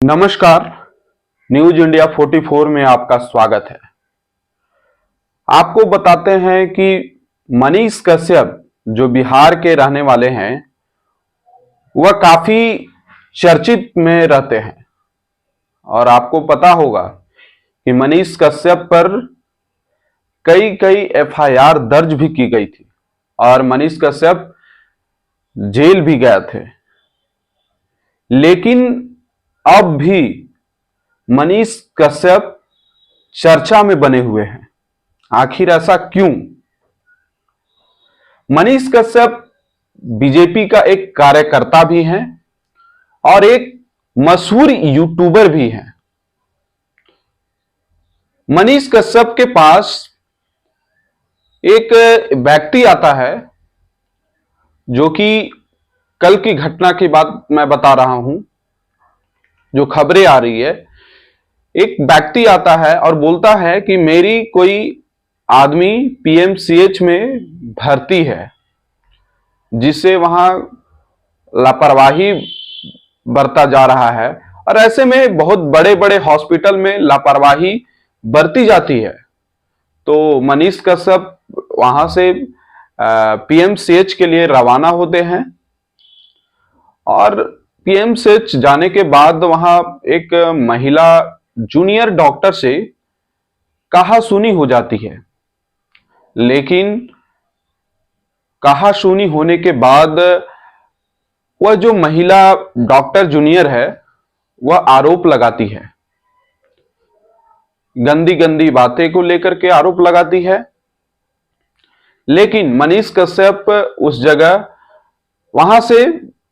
नमस्कार। News India 44 में आपका स्वागत है। आपको बताते हैं कि मनीष कश्यप जो बिहार के रहने वाले हैं वह काफी चर्चित में रहते हैं और आपको पता होगा कि मनीष कश्यप पर कई कई एफआईआर दर्ज भी की गई थी और मनीष कश्यप जेल भी गए थे। लेकिन अब भी मनीष कश्यप चर्चा में बने हुए हैं। आखिर ऐसा क्यों? मनीष कश्यप बीजेपी का एक कार्यकर्ता भी हैं और एक मशहूर यूट्यूबर भी हैं। मनीष कश्यप के पास एक व्यक्ति आता है जो कि कल की घटना की बात मैं बता रहा हूं, जो खबरें आ रही है। एक व्यक्ति आता है और बोलता है कि मेरी कोई आदमी पीएमसीएच में भर्ती है, जिससे वहां लापरवाही बरता जा रहा है और ऐसे में बहुत बड़े बड़े हॉस्पिटल में लापरवाही बरती जाती है। तो मनीष कश्यप वहां से पीएमसीएच के लिए रवाना होते हैं और पीएमसीएच जाने के बाद वहां एक महिला जूनियर डॉक्टर से कहासुनी हो जाती है। लेकिन कहासुनी होने के बाद वह जो महिला डॉक्टर जूनियर है वह आरोप लगाती है, गंदी गंदी बातें को लेकर के आरोप लगाती है। लेकिन मनीष कश्यप उस जगह वहां से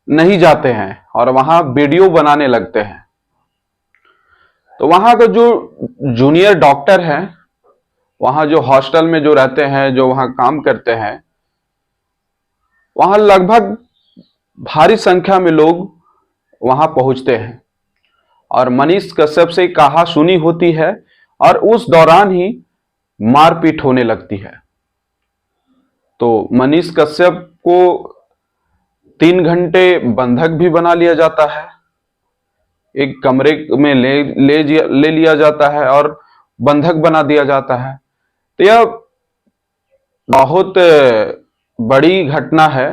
नहीं जाते हैं और वहां वीडियो बनाने लगते हैं। तो वहां का जो जूनियर डॉक्टर है, वहां जो हॉस्टल में जो रहते हैं, जो वहां काम करते हैं, वहां लगभग भारी संख्या में लोग वहां पहुंचते हैं और मनीष कश्यप से कहासुनी होती है और उस दौरान ही मारपीट होने लगती है। तो मनीष कश्यप को 3 घंटे बंधक भी बना लिया जाता है, एक कमरे में ले लिया जाता है और बंधक बना दिया जाता है। तो यह बहुत बड़ी घटना है।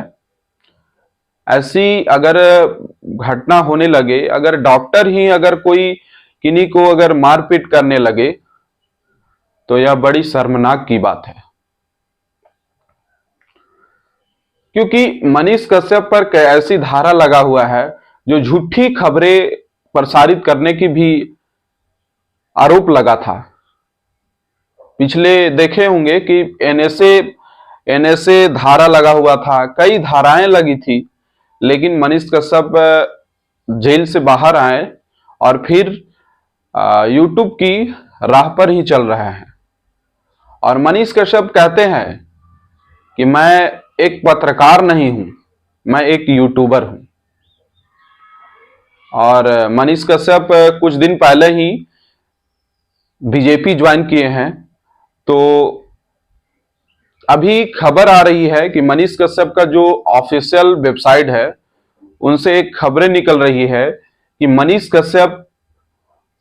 ऐसी अगर घटना होने लगे, अगर डॉक्टर ही अगर कोई किन्हीं को अगर मारपीट करने लगे, तो यह बड़ी शर्मनाक की बात है। क्योंकि मनीष कश्यप पर ऐसी धारा लगा हुआ है जो झूठी खबरें प्रसारित करने की भी आरोप लगा था। पिछले देखे होंगे कि एनएसए धारा लगा हुआ था, कई धाराएं लगी थी। लेकिन मनीष कश्यप जेल से बाहर आए और फिर यूट्यूब की राह पर ही चल रहे हैं। और मनीष कश्यप कहते हैं कि मैं एक पत्रकार नहीं हूं, मैं एक यूट्यूबर हूं। और मनीष कश्यप कुछ दिन पहले ही बीजेपी ज्वाइन किए हैं। तो अभी खबर आ रही है कि मनीष कश्यप का जो ऑफिशियल वेबसाइट है, उनसे एक खबरें निकल रही है कि मनीष कश्यप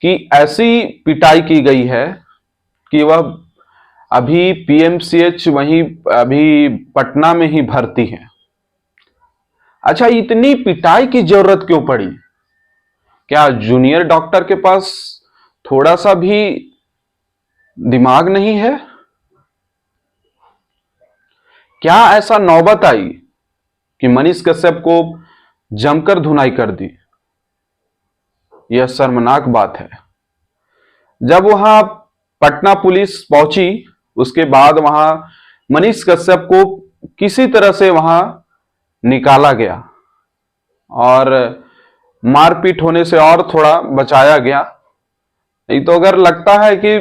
की ऐसी पिटाई की गई है कि वह अभी पीएमसीएच वहीं अभी पटना में ही भर्ती है। अच्छा, इतनी पिटाई की जरूरत क्यों पड़ी? क्या जूनियर डॉक्टर के पास थोड़ा सा भी दिमाग नहीं है? क्या ऐसा नौबत आई कि मनीष कश्यप को जमकर धुनाई कर दी? यह शर्मनाक बात है। जब वहां पटना पुलिस पहुंची, उसके बाद वहां मनीष कश्यप को किसी तरह से वहां निकाला गया और मारपीट होने से और थोड़ा बचाया गया। नहीं तो अगर लगता है कि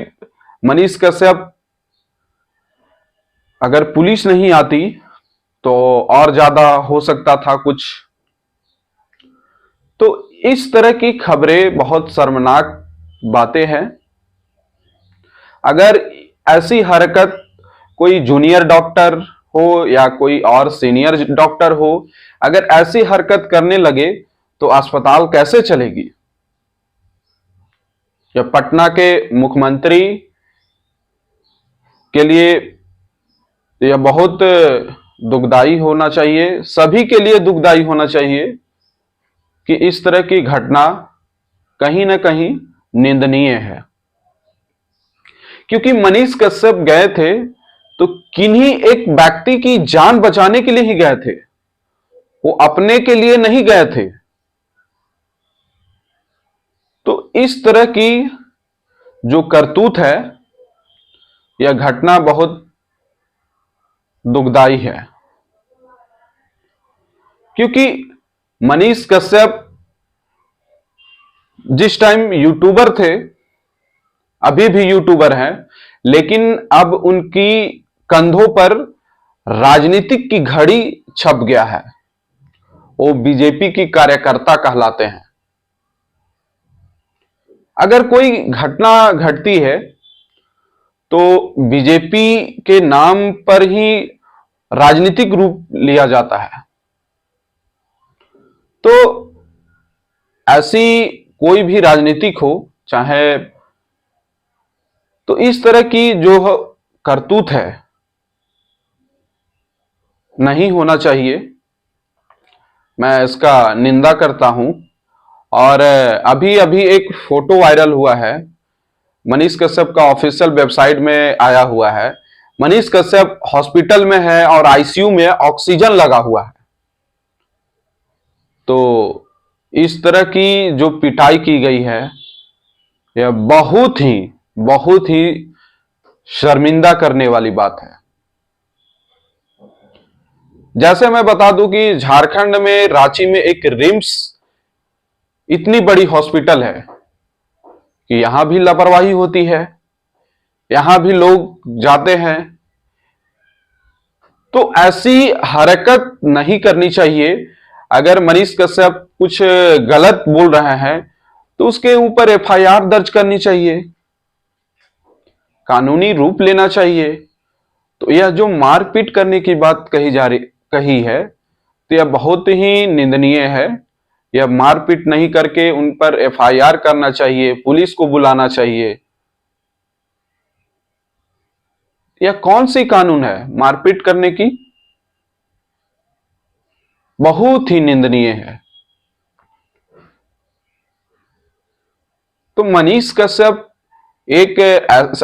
मनीष कश्यप अगर पुलिस नहीं आती तो और ज्यादा हो सकता था कुछ। तो इस तरह की खबरें बहुत शर्मनाक बातें हैं। अगर ऐसी हरकत कोई जूनियर डॉक्टर हो या कोई और सीनियर डॉक्टर हो, अगर ऐसी हरकत करने लगे तो अस्पताल कैसे चलेगी? या पटना के मुख्यमंत्री के लिए यह बहुत दुखदाई होना चाहिए, सभी के लिए दुखदाई होना चाहिए कि इस तरह की घटना कहीं ना कहीं निंदनीय है। क्योंकि मनीष कश्यप गए थे तो किन्हीं एक व्यक्ति की जान बचाने के लिए ही गए थे, वो अपने के लिए नहीं गए थे। तो इस तरह की जो करतूत है, यह घटना बहुत दुखदाई है। क्योंकि मनीष कश्यप जिस टाइम यूट्यूबर थे, अभी भी यूट्यूबर हैं, लेकिन अब उनकी कंधों पर राजनीतिक की घड़ी छप गया है। वो बीजेपी की कार्यकर्ता कहलाते हैं। अगर कोई घटना घटती है तो बीजेपी के नाम पर ही राजनीतिक रूप लिया जाता है। तो ऐसी कोई भी राजनीतिक हो चाहे, तो इस तरह की जो करतूत है नहीं होना चाहिए। मैं इसका निंदा करता हूं। और अभी अभी एक फोटो वायरल हुआ है, मनीष कश्यप का ऑफिशियल वेबसाइट में आया हुआ है। मनीष कश्यप हॉस्पिटल में है और आईसीयू में ऑक्सीजन लगा हुआ है। तो इस तरह की जो पिटाई की गई है, यह बहुत ही शर्मिंदा करने वाली बात है। जैसे मैं बता दूं कि झारखंड में रांची में एक रिम्स इतनी बड़ी हॉस्पिटल है कि यहां भी लापरवाही होती है, यहां भी लोग जाते हैं। तो ऐसी हरकत नहीं करनी चाहिए। अगर मनीष कश्यप कुछ गलत बोल रहे हैं तो उसके ऊपर एफआईआर दर्ज करनी चाहिए, कानूनी रूप लेना चाहिए। तो यह जो मारपीट करने की बात कही है, तो यह बहुत ही निंदनीय है। यह मारपीट नहीं करके उन पर एफआईआर करना चाहिए, पुलिस को बुलाना चाहिए। यह कौन सी कानून है मारपीट करने की? बहुत ही निंदनीय है। तो मनीष कश्यप एक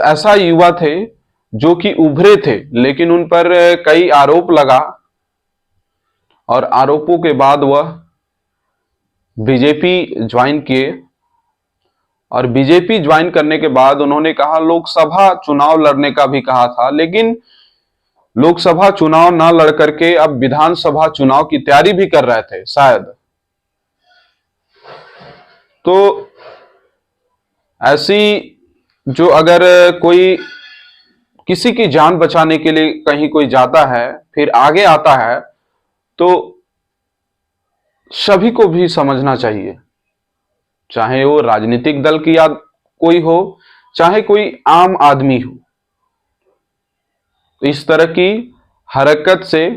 ऐसा युवा थे जो कि उभरे थे, लेकिन उन पर कई आरोप लगा और आरोपों के बाद वह बीजेपी ज्वाइन किए। और बीजेपी ज्वाइन करने के बाद उन्होंने कहा, लोकसभा चुनाव लड़ने का भी कहा था, लेकिन लोकसभा चुनाव ना लड़ करके अब विधानसभा चुनाव की तैयारी भी कर रहे थे शायद। तो ऐसी जो अगर कोई किसी की जान बचाने के लिए कहीं कोई जाता है फिर आगे आता है, तो सभी को भी समझना चाहिए, चाहे वो राजनीतिक दल की कोई हो, चाहे कोई आम आदमी हो। इस तरह की हरकत से